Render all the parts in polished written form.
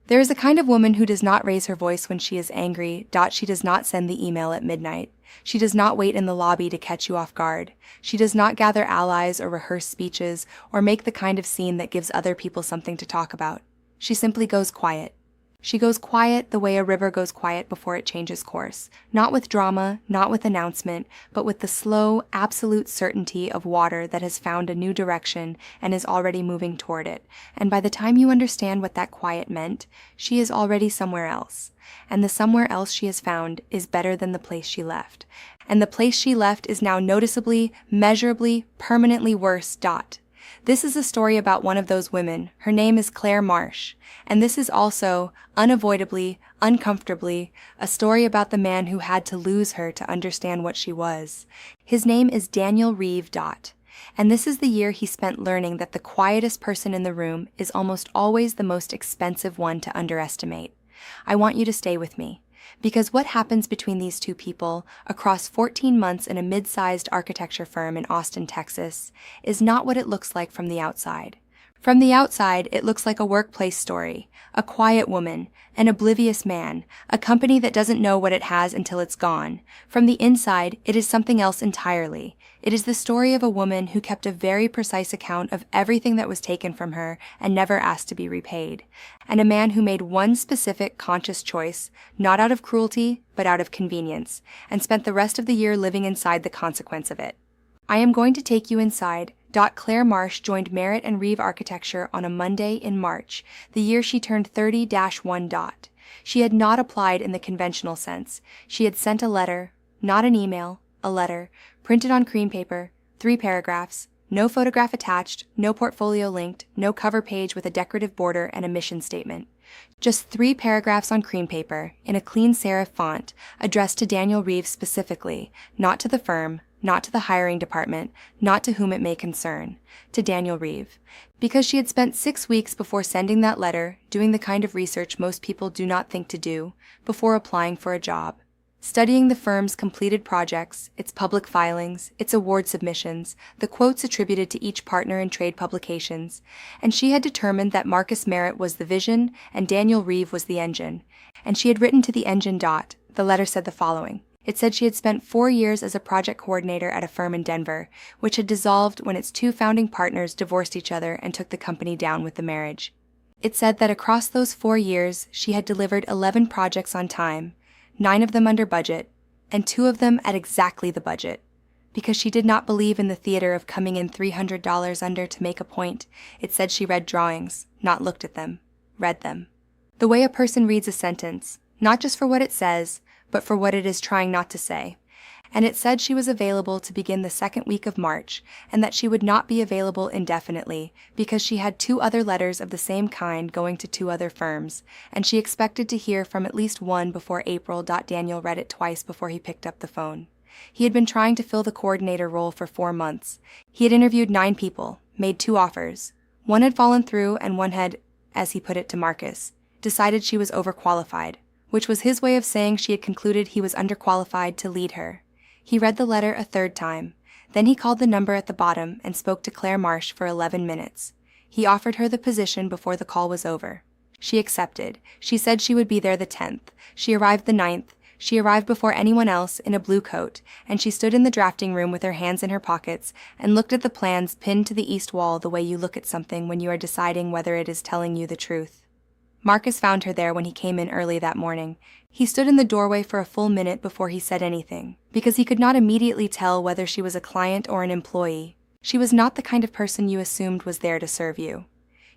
There is a kind of woman who does not raise her voice when she is angry. She does not send the email at midnight. She does not wait in the lobby to catch you off guard. She does not gather allies or rehearse speeches or make the kind of scene that gives other people something to talk about. She simply goes quiet. She goes quiet the way a river goes quiet before it changes course, not with drama, not with announcement, but with the slow, absolute certainty of water that has found a new direction and is already moving toward it. And by the time you understand what that quiet meant, she is already somewhere else. And the somewhere else she has found is better than the place she left. And the place she left is now noticeably, measurably, permanently worse. This is a story about one of those women. Her name is Claire Marsh. And this is also, unavoidably, uncomfortably, a story about the man who had to lose her to understand what she was. His name is Daniel Reeve. And this is the year he spent learning that the quietest person in the room is almost always the most expensive one to underestimate. I want you to stay with me. Because what happens between these two people, across 14 months in a mid-sized architecture firm in Austin, Texas, is not what it looks like from the outside. From the outside, it looks like a workplace story, a quiet woman, an oblivious man, a company that doesn't know what it has until it's gone. From the inside, it is something else entirely. It is the story of a woman who kept a very precise account of everything that was taken from her and never asked to be repaid. And a man who made one specific conscious choice, not out of cruelty, but out of convenience, and spent the rest of the year living inside the consequence of it. I am going to take you inside. Claire Marsh joined Merritt and Reeve Architecture on a Monday in March, the year she turned 30-1. She had not applied in the conventional sense. She had sent a letter, not an email, a letter, printed on cream paper, 3 paragraphs, no photograph attached, no portfolio linked, no cover page with a decorative border and a mission statement. Just 3 paragraphs on cream paper, in a clean serif font, addressed to Daniel Reeve specifically, not to the firm, not to the hiring department, not to whom it may concern, to Daniel Reeve. Because she had spent 6 weeks before sending that letter, doing the kind of research most people do not think to do, before applying for a job. Studying the firm's completed projects, its public filings, its award submissions, the quotes attributed to each partner in trade publications, and she had determined that Marcus Merritt was the vision and Daniel Reeve was the engine. And she had written to the engine. The letter said the following. It said she had spent 4 years as a project coordinator at a firm in Denver, which had dissolved when its 2 founding partners divorced each other and took the company down with the marriage. It said that across those 4 years, she had delivered 11 projects on time, 9 of them under budget, and 2 of them at exactly the budget. Because she did not believe in the theater of coming in $300 under to make a point, it said she read drawings, not looked at them, read them. The way a person reads a sentence, not just for what it says, but for what it is trying not to say. And it said she was available to begin the 2nd week of March, and that she would not be available indefinitely, because she had 2 other letters of the same kind going to 2 other firms, and she expected to hear from at least one before April. Daniel read it twice before he picked up the phone. He had been trying to fill the coordinator role for 4 months. He had interviewed 9 people, made 2 offers. One had fallen through, and one had, as he put it to Marcus, decided she was overqualified, which was his way of saying she had concluded he was underqualified to lead her. He read the letter a 3rd time. Then he called the number at the bottom and spoke to Claire Marsh for 11 minutes. He offered her the position before the call was over. She accepted. She said she would be there the 10th. She arrived the 9th. She arrived before anyone else in a blue coat, and she stood in the drafting room with her hands in her pockets and looked at the plans pinned to the east wall the way you look at something when you are deciding whether it is telling you the truth. Marcus found her there when he came in early that morning. He stood in the doorway for a full minute before he said anything, because he could not immediately tell whether she was a client or an employee. She was not the kind of person you assumed was there to serve you.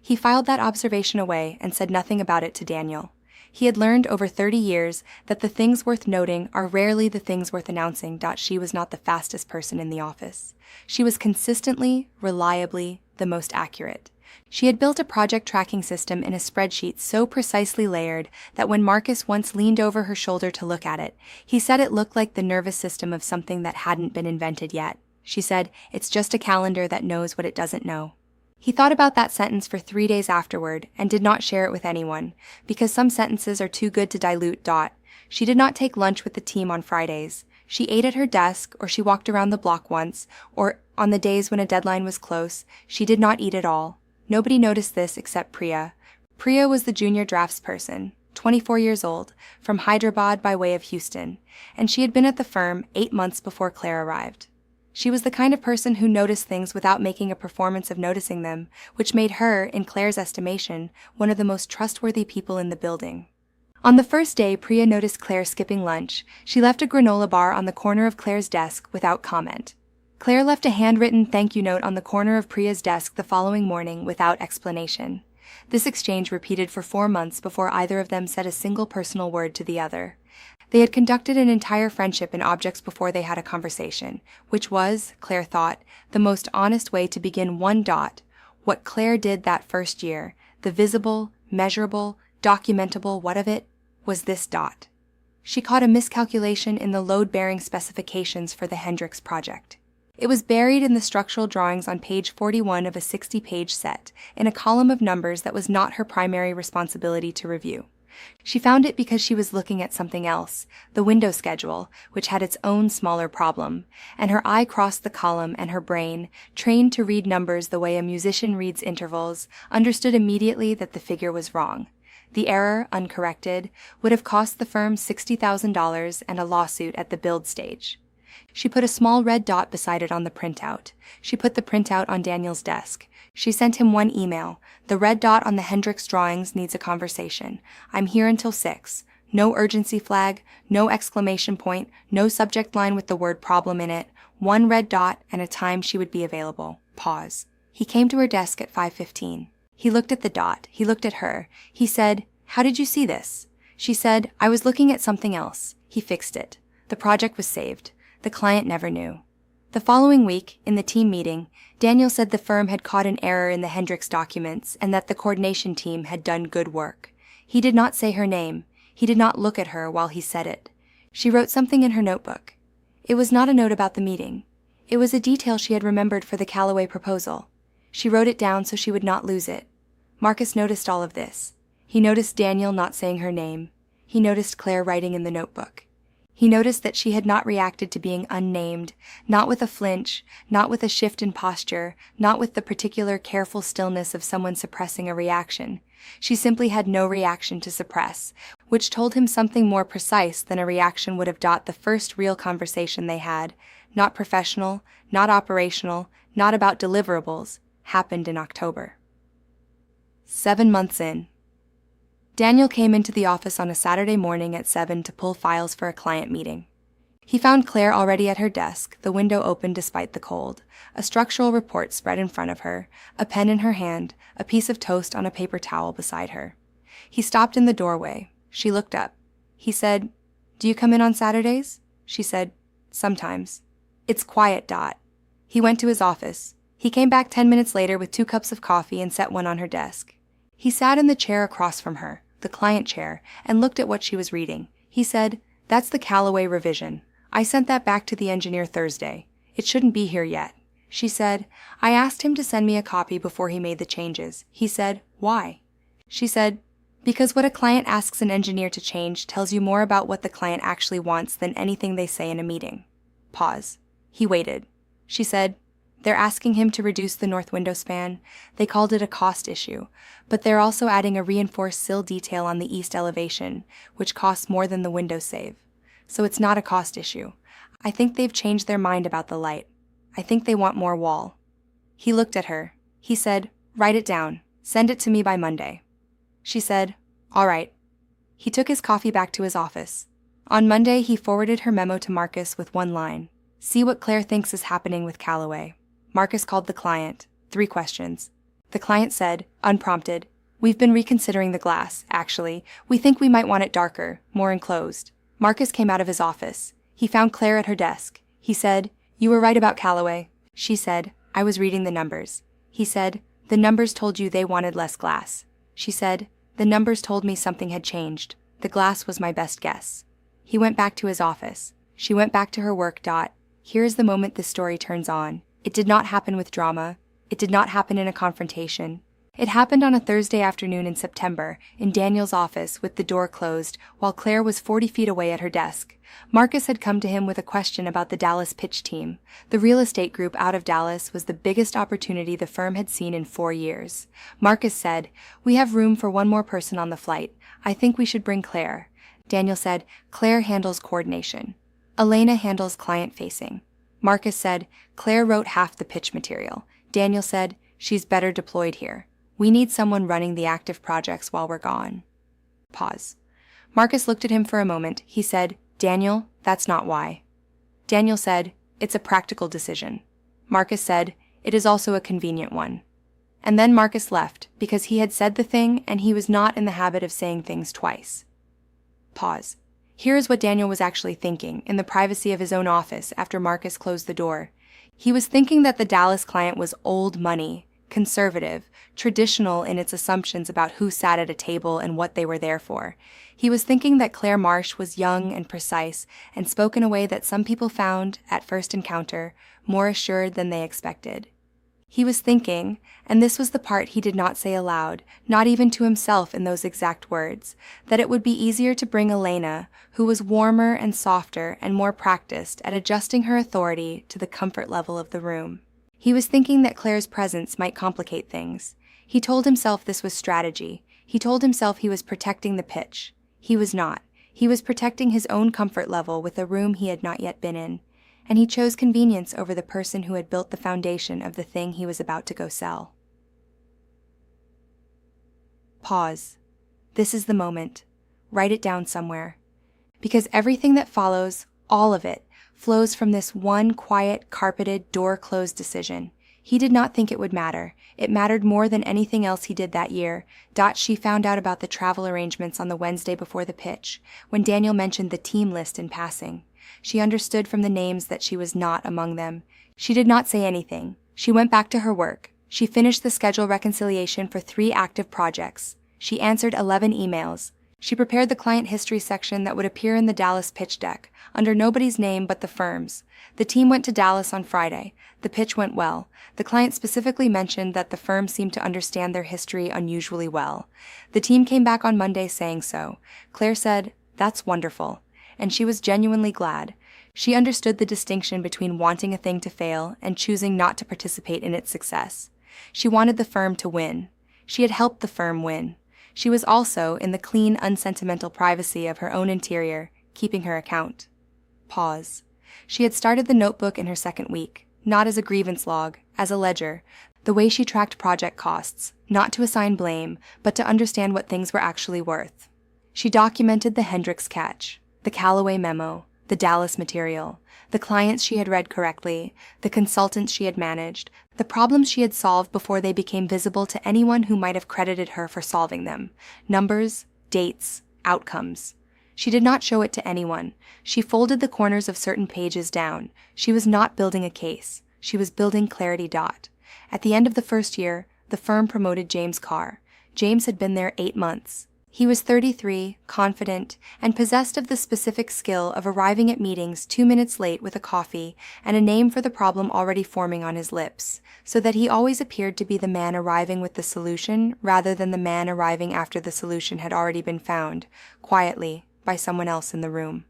He filed that observation away and said nothing about it to Daniel. He had learned over 30 years that the things worth noting are rarely the things worth announcing. She was not the fastest person in the office. She was consistently, reliably, the most accurate. She had built a project tracking system in a spreadsheet so precisely layered that when Marcus once leaned over her shoulder to look at it, he said it looked like the nervous system of something that hadn't been invented yet. She said, "It's just a calendar that knows what it doesn't know." He thought about that sentence for 3 days afterward and did not share it with anyone, because some sentences are too good to dilute. She did not take lunch with the team on Fridays. She ate at her desk, or she walked around the block once, or, on the days when a deadline was close, she did not eat at all. Nobody noticed this except Priya. Priya was the junior draftsperson, 24 years old, from Hyderabad by way of Houston, and she had been at the firm 8 months before Claire arrived. She was the kind of person who noticed things without making a performance of noticing them, which made her, in Claire's estimation, one of the most trustworthy people in the building. On the first day Priya noticed Claire skipping lunch, she left a granola bar on the corner of Claire's desk without comment. Claire left a handwritten thank you note on the corner of Priya's desk the following morning without explanation. This exchange repeated for 4 months before either of them said a single personal word to the other. They had conducted an entire friendship in objects before they had a conversation, which was, Claire thought, the most honest way to begin. What Claire did that first year, the visible, measurable, documentable what of it, was this dot. She caught a miscalculation in the load-bearing specifications for the Hendricks project. It was buried in the structural drawings on page 41 of a 60-page set, in a column of numbers that was not her primary responsibility to review. She found it because she was looking at something else, the window schedule, which had its own smaller problem, and her eye crossed the column and her brain, trained to read numbers the way a musician reads intervals, understood immediately that the figure was wrong. The error, uncorrected, would have cost the firm $60,000 and a lawsuit at the build stage. She put a small red dot beside it on the printout. She put the printout on Daniel's desk. She sent him one email. The red dot on the Hendricks drawings needs a conversation. I'm here until 6. No urgency flag, no exclamation point, no subject line with the word problem in it. One red dot and a time she would be available. Pause. He came to her desk at 5:15. He looked at the dot. He looked at her. He said, "How did you see this?" She said, "I was looking at something else." He fixed it. The project was saved. The client never knew. The following week, in the team meeting, Daniel said the firm had caught an error in the Hendricks documents and that the coordination team had done good work. He did not say her name. He did not look at her while he said it. She wrote something in her notebook. It was not a note about the meeting. It was a detail she had remembered for the Callaway proposal. She wrote it down so she would not lose it. Marcus noticed all of this. He noticed Daniel not saying her name. He noticed Claire writing in the notebook. He noticed that she had not reacted to being unnamed, not with a flinch, not with a shift in posture, not with the particular careful stillness of someone suppressing a reaction. She simply had no reaction to suppress, which told him something more precise than a reaction would have. The first real conversation they had, not professional, not operational, not about deliverables, happened in October. 7 months in. Daniel came into the office on a Saturday morning at 7 to pull files for a client meeting. He found Claire already at her desk, the window open despite the cold, a structural report spread in front of her, a pen in her hand, a piece of toast on a paper towel beside her. He stopped in the doorway. She looked up. He said, "Do you come in on Saturdays?" She said, "Sometimes." "It's quiet." He went to his office. He came back 10 minutes later with 2 cups of coffee and set one on her desk. He sat in the chair across from her, the client chair, and looked at what she was reading. He said, "That's the Callaway revision. I sent that back to the engineer Thursday. It shouldn't be here yet." She said, "I asked him to send me a copy before he made the changes." He said, "Why?" She said, "Because what a client asks an engineer to change tells you more about what the client actually wants than anything they say in a meeting." Pause. He waited. She said, "They're asking him to reduce the north window span. They called it a cost issue, but they're also adding a reinforced sill detail on the east elevation, which costs more than the windows save. So it's not a cost issue. I think they've changed their mind about the light. I think they want more wall." He looked at her. He said, "Write it down. Send it to me by Monday." She said, "All right." He took his coffee back to his office. On Monday, he forwarded her memo to Marcus with one line. "See what Claire thinks is happening with Callaway." Marcus called the client. 3 questions. The client said, unprompted, "We've been reconsidering the glass, actually. We think we might want it darker, more enclosed." Marcus came out of his office. He found Claire at her desk. He said, "You were right about Callaway." She said, "I was reading the numbers." He said, "The numbers told you they wanted less glass." She said, "The numbers told me something had changed. The glass was my best guess." He went back to his office. She went back to her work. Here is the moment this story turns on. It did not happen with drama. It did not happen in a confrontation. It happened on a Thursday afternoon in September, in Daniel's office with the door closed, while Claire was 40 feet away at her desk. Marcus had come to him with a question about the Dallas pitch team. The real estate group out of Dallas was the biggest opportunity the firm had seen in 4 years. Marcus said, "We have room for one more person on the flight. I think we should bring Claire." Daniel said, "Claire handles coordination. Elena handles client-facing." Marcus said, "Claire wrote half the pitch material." Daniel said, "She's better deployed here. We need someone running the active projects while we're gone." Pause. Marcus looked at him for a moment. He said, "Daniel, that's not why." Daniel said, "It's a practical decision." Marcus said, "It is also a convenient one." And then Marcus left, because he had said the thing and he was not in the habit of saying things twice. Pause. Here is what Daniel was actually thinking, in the privacy of his own office after Marcus closed the door. He was thinking that the Dallas client was old money, conservative, traditional in its assumptions about who sat at a table and what they were there for. He was thinking that Claire Marsh was young and precise and spoke in a way that some people found, at first encounter, more assured than they expected. He was thinking, and this was the part he did not say aloud, not even to himself in those exact words, that it would be easier to bring Elena, who was warmer and softer and more practiced at adjusting her authority to the comfort level of the room. He was thinking that Claire's presence might complicate things. He told himself this was strategy. He told himself he was protecting the pitch. He was not. He was protecting his own comfort level with a room he had not yet been in. And he chose convenience over the person who had built the foundation of the thing he was about to go sell. Pause. This is the moment. Write it down somewhere. Because everything that follows, all of it, flows from this one quiet, carpeted, door-closed decision. He did not think it would matter. It mattered more than anything else he did that year. She found out about the travel arrangements on the Wednesday before the pitch, when Daniel mentioned the team list in passing. She understood from the names that she was not among them. She did not say anything. She went back to her work. She finished the schedule reconciliation for 3 active projects. She answered 11 emails. She prepared the client history section that would appear in the Dallas pitch deck, under nobody's name but the firm's. The team went to Dallas on Friday. The pitch went well. The client specifically mentioned that the firm seemed to understand their history unusually well. The team came back on Monday saying so. Claire said, "That's wonderful." And she was genuinely glad. She understood the distinction between wanting a thing to fail and choosing not to participate in its success. She wanted the firm to win. She had helped the firm win. She was also, in the clean, unsentimental privacy of her own interior, keeping her account. Pause. She had started the notebook in her second week, not as a grievance log, as a ledger, the way she tracked project costs, not to assign blame, but to understand what things were actually worth. She documented the Hendricks catch, the Callaway memo, the Dallas material, the clients she had read correctly, the consultants she had managed, the problems she had solved before they became visible to anyone who might have credited her for solving them, numbers, dates, outcomes. She did not show it to anyone. She folded the corners of certain pages down. She was not building a case. She was building clarity. At the end of the first year, the firm promoted James Carr. James had been there 8 months. He was 33, confident, and possessed of the specific skill of arriving at meetings 2 minutes late with a coffee and a name for the problem already forming on his lips, so that he always appeared to be the man arriving with the solution rather than the man arriving after the solution had already been found, quietly, by someone else in the room.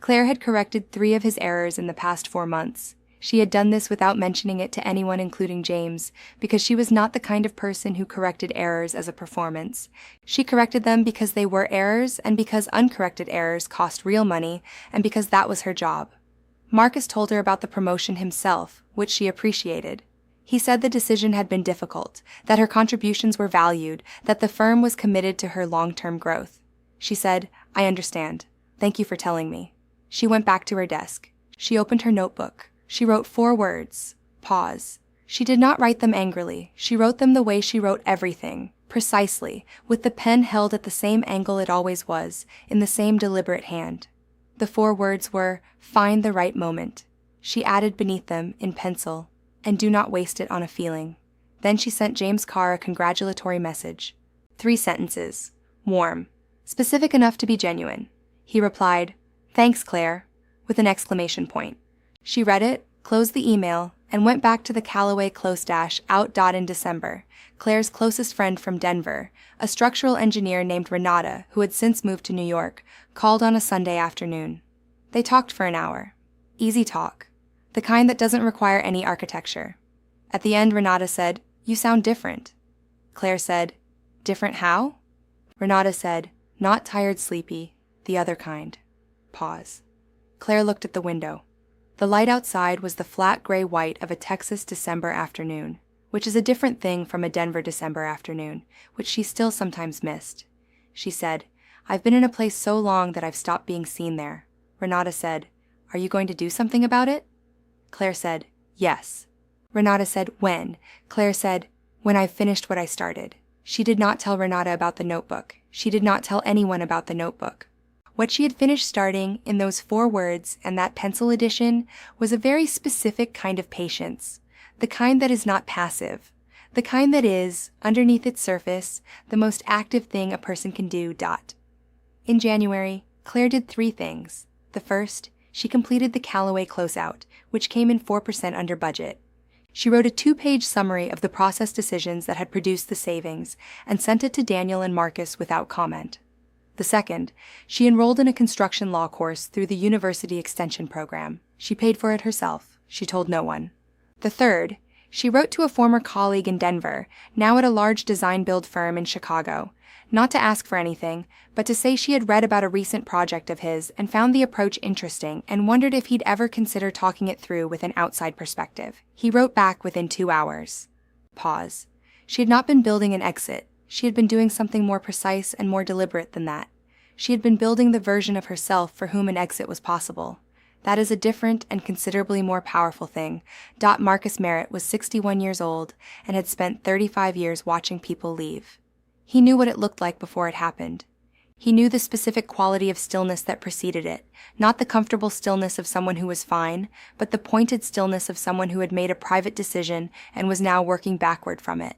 Claire had corrected 3 of his errors in the past 4 months. She had done this without mentioning it to anyone including James, because she was not the kind of person who corrected errors as a performance. She corrected them because they were errors, and because uncorrected errors cost real money, and because that was her job. Marcus told her about the promotion himself, which she appreciated. He said the decision had been difficult, that her contributions were valued, that the firm was committed to her long-term growth. She said, "I understand. Thank you for telling me." She went back to her desk. She opened her notebook. She wrote 4 words. Pause. She did not write them angrily. She wrote them the way she wrote everything, precisely, with the pen held at the same angle it always was, in the same deliberate hand. The 4 words were, "Find the right moment." She added beneath them, in pencil, "And do not waste it on a feeling." Then she sent James Carr a congratulatory message. 3 sentences. Warm. Specific enough to be genuine. He replied, "Thanks, Claire," with an exclamation point. She read it, closed the email, and went back to the Callaway Close Dash out. In December, Claire's closest friend from Denver, a structural engineer named Renata, who had since moved to New York, called on a Sunday afternoon. They talked for an hour. Easy talk. The kind that doesn't require any architecture. At the end, Renata said, "You sound different." Claire said, "Different how?" Renata said, "Not tired, sleepy, the other kind." Pause. Claire looked at the window. The light outside was the flat gray white of a Texas December afternoon, which is a different thing from a Denver December afternoon, which she still sometimes missed. She said, "I've been in a place so long that I've stopped being seen there." Renata said, "Are you going to do something about it?" Claire said, "Yes." Renata said, "When?" Claire said, "When I've finished what I started." She did not tell Renata about the notebook. She did not tell anyone about the notebook. What she had finished starting in those 4 words and that pencil edition was a very specific kind of patience, the kind that is not passive, the kind that is, underneath its surface, the most active thing a person can do. In January, Claire did 3 things. The first, she completed the Callaway Closeout, which came in 4% under budget. She wrote a 2-page summary of the process decisions that had produced the savings and sent it to Daniel and Marcus without comment. The second, she enrolled in a construction law course through the University Extension Program. She paid for it herself. She told no one. The third, she wrote to a former colleague in Denver, now at a large design-build firm in Chicago, not to ask for anything, but to say she had read about a recent project of his and found the approach interesting and wondered if he'd ever consider talking it through with an outside perspective. He wrote back within 2 hours. Pause. She had not been building an exit. She had been doing something more precise and more deliberate than that. She had been building the version of herself for whom an exit was possible. That is a different and considerably more powerful thing. Marcus Merritt was 61 years old and had spent 35 years watching people leave. He knew what it looked like before it happened. He knew the specific quality of stillness that preceded it, not the comfortable stillness of someone who was fine, but the pointed stillness of someone who had made a private decision and was now working backward from it.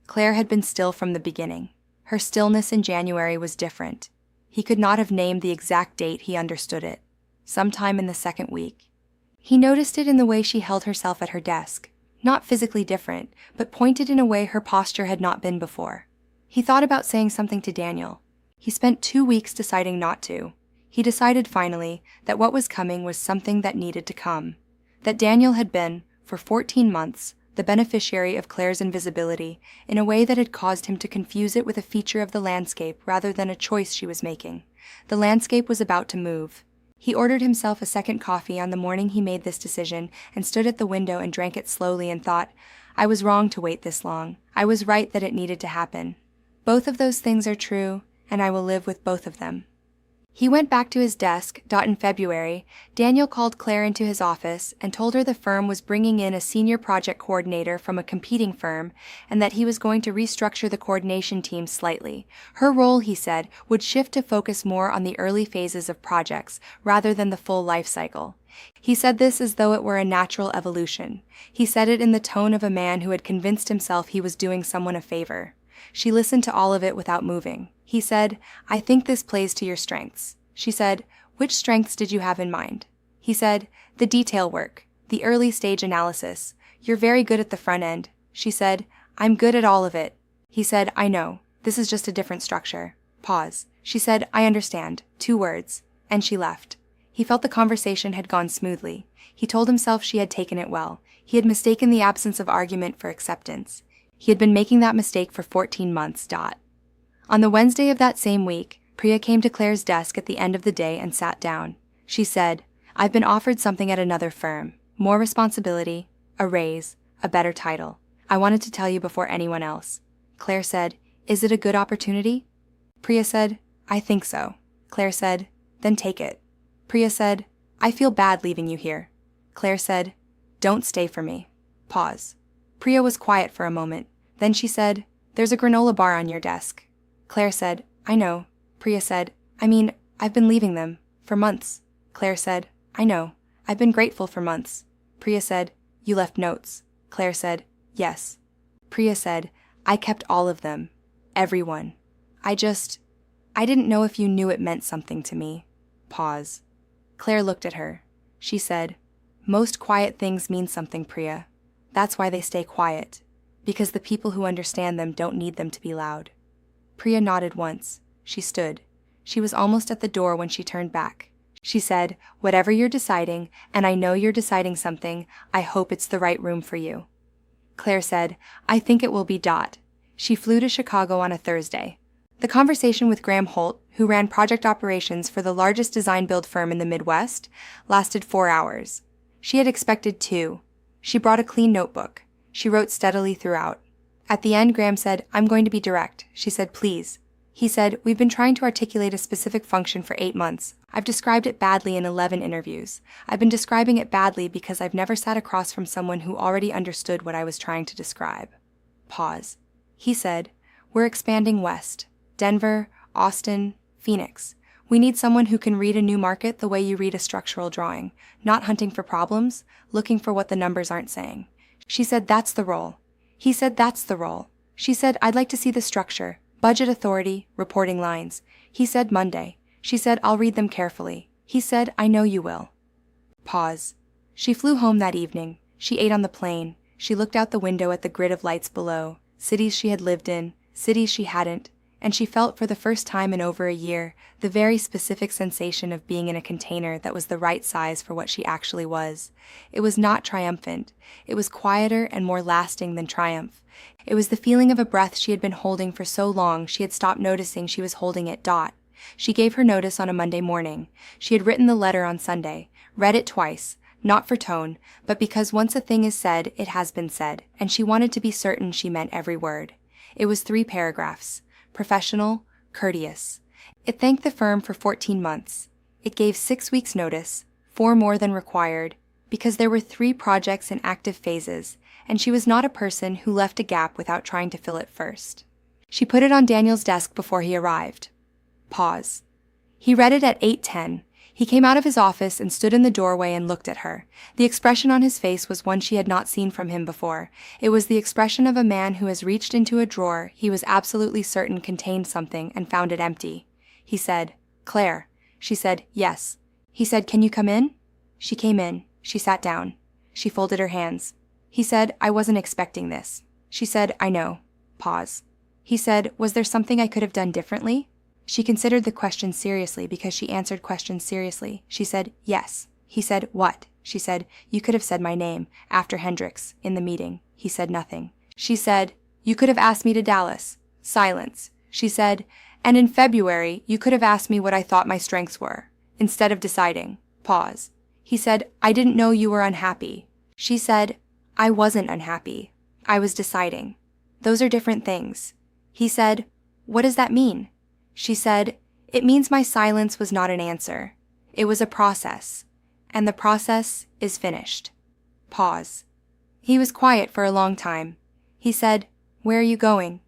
Claire had been still from the beginning. Her stillness in January was different. He could not have named the exact date. He understood it. Sometime in the 2nd week. He noticed it in the way she held herself at her desk. Not physically different, but pointed in a way her posture had not been before. He thought about saying something to Daniel. He spent 2 weeks deciding not to. He decided finally that what was coming was something that needed to come. That Daniel had been, for 14 months, the beneficiary of Claire's invisibility in a way that had caused him to confuse it with a feature of the landscape rather than a choice she was making. The landscape was about to move. He ordered himself a second coffee on the morning he made this decision and stood at the window and drank it slowly and thought, "I was wrong to wait this long. I was right that it needed to happen. Both of those things are true, and I will live with both of them." He went back to his desk. In February, Daniel called Claire into his office and told her the firm was bringing in a senior project coordinator from a competing firm and that he was going to restructure the coordination team slightly. Her role, he said, would shift to focus more on the early phases of projects rather than the full life cycle. He said this as though it were a natural evolution. He said it in the tone of a man who had convinced himself he was doing someone a favor. She listened to all of it without moving. He said, "I think this plays to your strengths." She said, "Which strengths did you have in mind?" He said, "The detail work, the early stage analysis. You're very good at the front end." She said, "I'm good at all of it." He said, "I know. This is just a different structure." Pause. She said, "I understand." 2 words. And she left. He felt the conversation had gone smoothly. He told himself she had taken it well. He had mistaken the absence of argument for acceptance. He had been making that mistake for 14 months. On the Wednesday of that same week, Priya came to Claire's desk at the end of the day and sat down. She said, "I've been offered something at another firm. More responsibility, a raise, a better title. I wanted to tell you before anyone else." Claire said, "Is it a good opportunity?" Priya said, "I think so." Claire said, "Then take it." Priya said, "I feel bad leaving you here." Claire said, "Don't stay for me." Pause. Priya was quiet for a moment. Then she said, "There's a granola bar on your desk." Claire said, "I know." Priya said, I've been leaving them. For months." Claire said, "I know. I've been grateful for months." Priya said, "You left notes." Claire said, "Yes." Priya said, "I kept all of them. Everyone. I didn't know if you knew it meant something to me." Pause. Claire looked at her. She said, Most quiet things mean something, Priya. That's why they stay quiet. Because the people who understand them don't need them to be loud. Priya nodded once. She stood. She was almost at the door when she turned back. She said, "Whatever you're deciding, and I know you're deciding something, I hope it's the right room for you." Claire said, "I think it will be Dot." She flew to Chicago on a Thursday. The conversation with Graham Holt, who ran project operations for the largest design-build firm in the Midwest, lasted 4 hours. She had expected 2. She brought a clean notebook. She wrote steadily throughout. At the end, Graham said, "I'm going to be direct." She said, "Please." He said, "We've been trying to articulate a specific function for 8 months. I've described it badly in 11 interviews. I've been describing it badly because I've never sat across from someone who already understood what I was trying to describe." Pause. He said, "We're expanding west. Denver, Austin, Phoenix. We need someone who can read a new market the way you read a structural drawing, not hunting for problems, looking for what the numbers aren't saying." She said, "That's the role." He said, "That's the role." She said, "I'd like to see the structure, budget authority, reporting lines." He said, "Monday." She said, "I'll read them carefully." He said, "I know you will." Pause. She flew home that evening. She ate on the plane. She looked out the window at the grid of lights below, cities she had lived in, cities she hadn't, and she felt for the first time in over a year the very specific sensation of being in a container that was the right size for what she actually was. It was not triumphant. It was quieter and more lasting than triumph. It was the feeling of a breath she had been holding for so long she had stopped noticing she was holding it. She gave her notice on a Monday morning. She had written the letter on Sunday, read it twice, not for tone, but because once a thing is said, it has been said, and she wanted to be certain she meant every word. It was 3 paragraphs. Professional, courteous. It thanked the firm for 14 months. It gave 6 weeks' notice, 4 more than required, because there were 3 projects in active phases, and she was not a person who left a gap without trying to fill it first. She put it on Daniel's desk before he arrived. Pause. He read it at 8:10. He came out of his office and stood in the doorway and looked at her. The expression on his face was one she had not seen from him before. It was the expression of a man who has reached into a drawer he was absolutely certain contained something and found it empty. He said, "Claire." She said, "Yes." He said, "Can you come in?" She came in. She sat down. She folded her hands. He said, "I wasn't expecting this." She said, "I know." Pause. He said, "Was there something I could have done differently?" She considered the question seriously because she answered questions seriously. She said, "Yes." He said, "What?" She said, "You could have said my name, after Hendricks, in the meeting." He said nothing. She said, "You could have asked me to Dallas." Silence. She said, "And in February, you could have asked me what I thought my strengths were, instead of deciding." Pause. He said, "I didn't know you were unhappy." She said, "I wasn't unhappy. I was deciding. Those are different things." He said, "What does that mean?" She said, "It means my silence was not an answer. It was a process. And the process is finished." Pause. He was quiet for a long time. He said, "Where are you going?"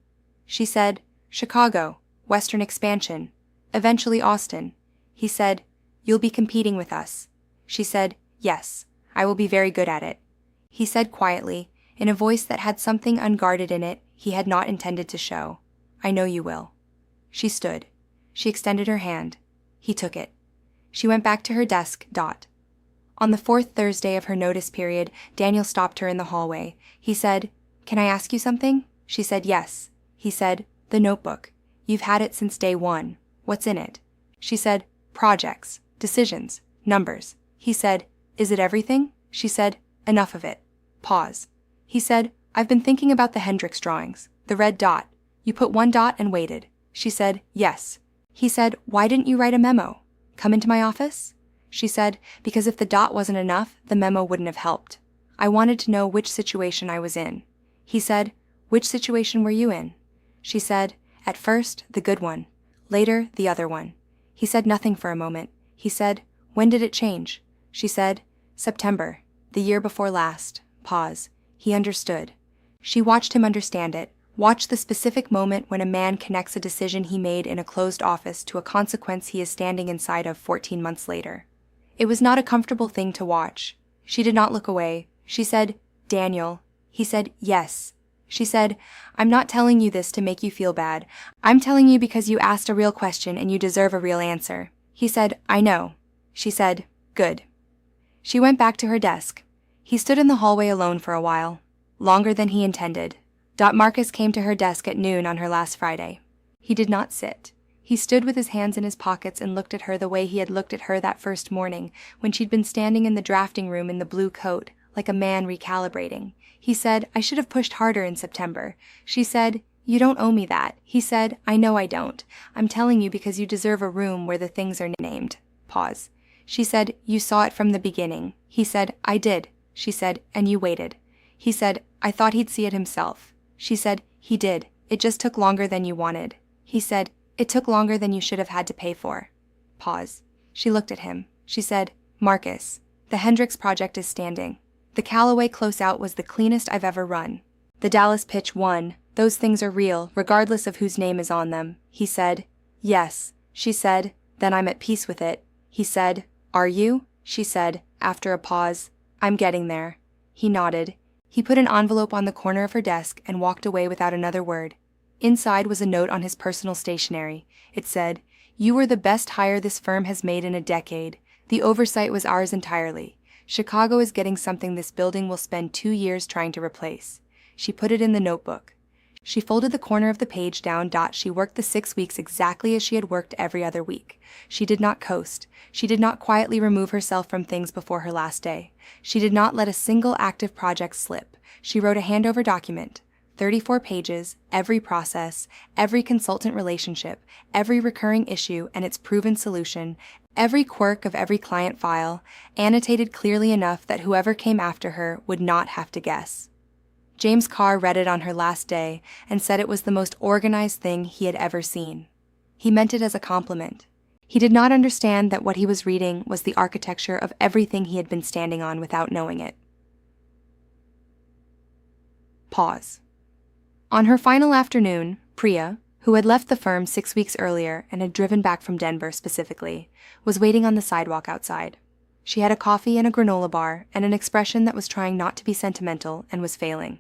She said, "Chicago, Western expansion, eventually Austin." He said, "You'll be competing with us." She said, "Yes, I will be very good at it." He said quietly, in a voice that had something unguarded in it he had not intended to show, "I know you will." She stood. She extended her hand. He took it. She went back to her desk. On the 4th Thursday of her notice period, Daniel stopped her in the hallway. He said, "Can I ask you something?" She said, "Yes." He said, "The notebook. You've had it since day 1. What's in it?" She said, "Projects, decisions, numbers." He said, "Is it everything?" She said, "Enough of it." Pause. He said, "I've been thinking about the Hendricks drawings, the red dot. You put 1 dot and waited." She said, "Yes." He said, "Why didn't you write a memo? Come into my office?" She said, "Because if the dot wasn't enough, the memo wouldn't have helped. I wanted to know which situation I was in." He said, "Which situation were you in?" She said, "At first, the good one. Later, the other one." He said nothing for a moment. He said, "When did it change?" She said, "September, the year before last." Pause. He understood. She watched him understand it. Watch the specific moment when a man connects a decision he made in a closed office to a consequence he is standing inside of 14 months later. It was not a comfortable thing to watch. She did not look away. She said, "Daniel." He said, "Yes." She said, "I'm not telling you this to make you feel bad. I'm telling you because you asked a real question and you deserve a real answer." He said, "I know." She said, "Good." She went back to her desk. He stood in the hallway alone for a while, longer than he intended. Marcus came to her desk at noon on her last Friday. He did not sit. He stood with his hands in his pockets and looked at her the way he had looked at her that first morning, when she'd been standing in the drafting room in the blue coat, like a man recalibrating. He said, "I should have pushed harder in September." She said, "You don't owe me that." He said, "I know I don't. I'm telling you because you deserve a room where the things are named." Pause. She said, "You saw it from the beginning." He said, "I did." She said, "And you waited." He said, "I thought he'd see it himself." She said, "He did. It just took longer than you wanted." He said, "It took longer than you should have had to pay for." Pause. She looked at him. She said, "Marcus, the Hendricks project is standing. The Callaway close-out was the cleanest I've ever run. The Dallas pitch won. Those things are real, regardless of whose name is on them." He said, "Yes." She said, "Then I'm at peace with it." He said, "Are you?" She said, after a pause, "I'm getting there." He nodded. He put an envelope on the corner of her desk and walked away without another word. Inside was a note on his personal stationery. It said, "You were the best hire this firm has made in a decade. The oversight was ours entirely. Chicago is getting something this building will spend 2 years trying to replace." She put it in the notebook. She folded the corner of the page down. She worked the 6 weeks exactly as she had worked every other week. She did not coast. She did not quietly remove herself from things before her last day. She did not let a single active project slip. She wrote a handover document. 34 pages, every process, every consultant relationship, every recurring issue and its proven solution, every quirk of every client file, annotated clearly enough that whoever came after her would not have to guess. James Carr read it on her last day and said it was the most organized thing he had ever seen. He meant it as a compliment. He did not understand that what he was reading was the architecture of everything he had been standing on without knowing it. Pause. On her final afternoon, Priya, who had left the firm 6 weeks earlier and had driven back from Denver specifically, was waiting on the sidewalk outside. She had a coffee and a granola bar and an expression that was trying not to be sentimental and was failing.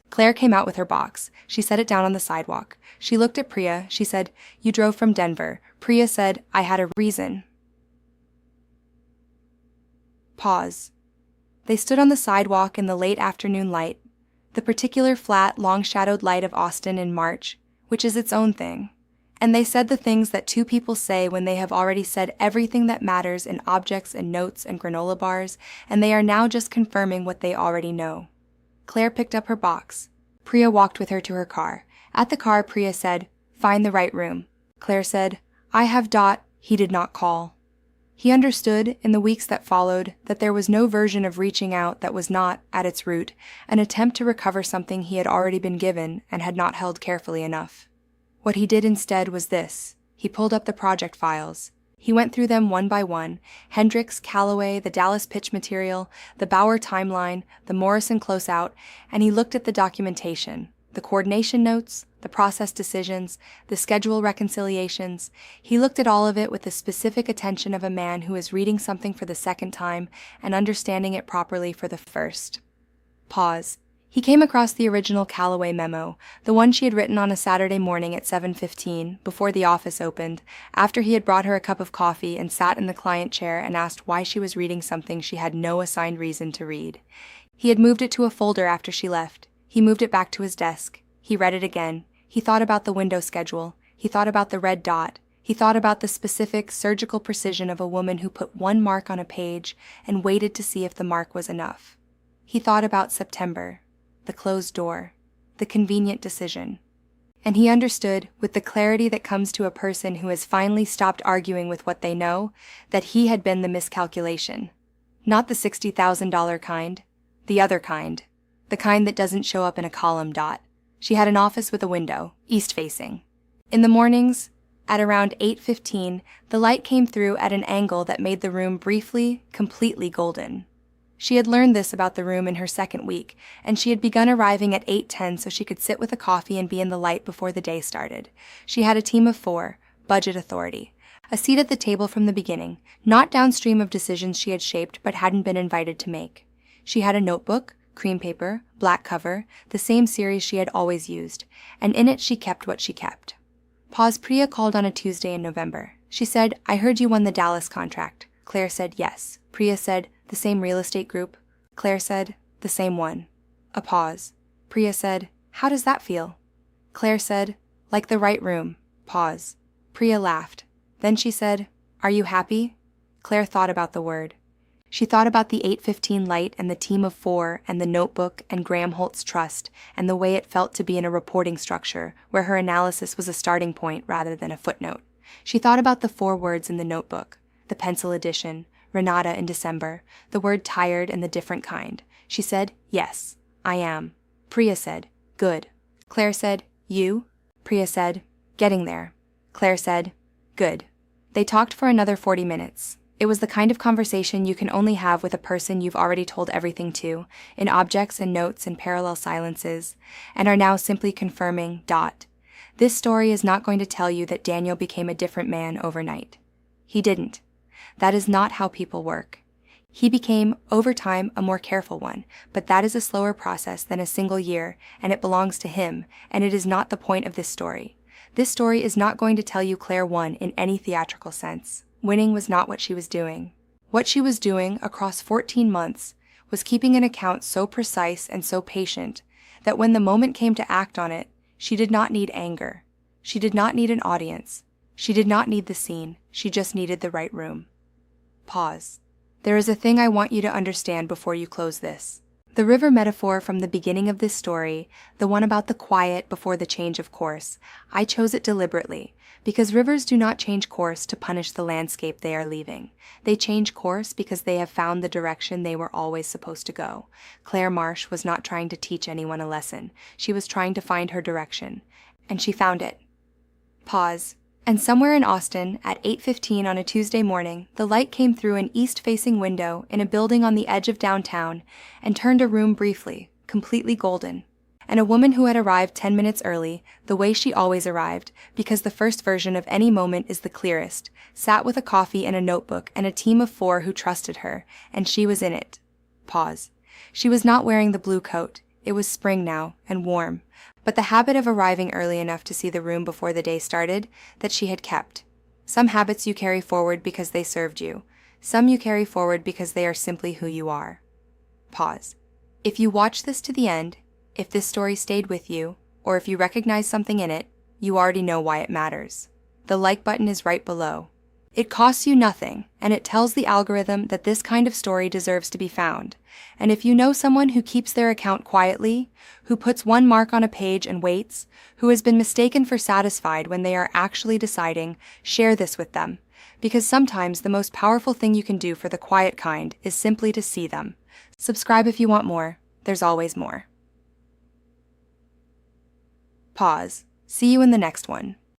Claire came out with her box. She set it down on the sidewalk. She looked at Priya. She said, "You drove from Denver." Priya said, "I had a reason." Pause. They stood on the sidewalk in the late afternoon light, the particular flat, long-shadowed light of Austin in March, which is its own thing. And they said the things that two people say when they have already said everything that matters in objects and notes and granola bars, and they are now just confirming what they already know. Claire picked up her box. Priya walked with her to her car. At the car, Priya said, "Find the right room." Claire said, "I have Dot." He did not call. He understood, in the weeks that followed, that there was no version of reaching out that was not, at its root, an attempt to recover something he had already been given and had not held carefully enough. What he did instead was this. He pulled up the project files. He went through them one by one: Hendricks, Callaway, the Dallas pitch material, the Bauer timeline, the Morrison closeout, and he looked at the documentation, the coordination notes, the process decisions, the schedule reconciliations. He looked at all of it with the specific attention of a man who is reading something for the second time and understanding it properly for the first. Pause. He came across the original Callaway memo, the one she had written on a Saturday morning at 7:15, before the office opened, after he had brought her a cup of coffee and sat in the client chair and asked why she was reading something she had no assigned reason to read. He had moved it to a folder after she left. He moved it back to his desk. He read it again. He thought about the window schedule. He thought about the red dot. He thought about the specific, surgical precision of a woman who put one mark on a page and waited to see if the mark was enough. He thought about September, the closed door, the convenient decision. And he understood, with the clarity that comes to a person who has finally stopped arguing with what they know, that he had been the miscalculation. Not the $60,000 kind, the other kind, the kind that doesn't show up in a column. She had an office with a window, east-facing. In the mornings, at around 8:15, the light came through at an angle that made the room briefly, completely golden. She had learned this about the room in her second week, and she had begun arriving at 8:10 so she could sit with a coffee and be in the light before the day started. She had a team of 4, budget authority, a seat at the table from the beginning, not downstream of decisions she had shaped but hadn't been invited to make. She had a notebook, cream paper, black cover, the same series she had always used, and in it she kept what she kept. Priya called on a Tuesday in November. She said, "I heard you won the Dallas contract." Claire said, "Yes." Priya said, The same real estate group? Claire said, the same one. A pause. Priya said, how does that feel? Claire said, like the right room. Pause. Priya laughed. Then she said, are you happy? Claire thought about the word. She thought about the 815 light and the team of 4 and the notebook and Graham Holt's trust and the way it felt to be in a reporting structure where her analysis was a starting point rather than a footnote. She thought about the 4 words in the notebook, the pencil edition, Renata in December, the word tired and the different kind. She said, yes, I am. Priya said, good. Claire said, you? Priya said, getting there. Claire said, good. They talked for another 40 minutes. It was the kind of conversation you can only have with a person you've already told everything to, in objects and notes and parallel silences, and are now simply confirming, This story is not going to tell you that Daniel became a different man overnight. He didn't. That is not how people work. He became, over time, a more careful one, but that is a slower process than a single year, and it belongs to him, and it is not the point of this story. This story is not going to tell you Claire won in any theatrical sense. Winning was not what she was doing. What she was doing, across 14 months, was keeping an account so precise and so patient that when the moment came to act on it, she did not need anger. She did not need an audience. She did not need the scene. She just needed the right room. Pause. There is a thing I want you to understand before you close this. The river metaphor from the beginning of this story, the one about the quiet before the change of course, I chose it deliberately, because rivers do not change course to punish the landscape they are leaving. They change course because they have found the direction they were always supposed to go. Claire Marsh was not trying to teach anyone a lesson. She was trying to find her direction. And she found it. Pause. And somewhere in Austin, at 8:15 on a Tuesday morning, the light came through an east-facing window in a building on the edge of downtown and turned a room briefly, completely golden. And a woman who had arrived 10 minutes early, the way she always arrived, because the first version of any moment is the clearest, sat with a coffee and a notebook and a team of 4 who trusted her, and she was in it. Pause. She was not wearing the blue coat. It was spring now, and warm. But the habit of arriving early enough to see the room before the day started, that she had kept. Some habits you carry forward because they served you. Some you carry forward because they are simply who you are. Pause. If you watch this to the end, if this story stayed with you, or if you recognize something in it, you already know why it matters. The like button is right below. It costs you nothing, and it tells the algorithm that this kind of story deserves to be found. And if you know someone who keeps their account quietly, who puts one mark on a page and waits, who has been mistaken for satisfied when they are actually deciding, share this with them. Because sometimes the most powerful thing you can do for the quiet kind is simply to see them. Subscribe if you want more. There's always more. Pause. See you in the next one.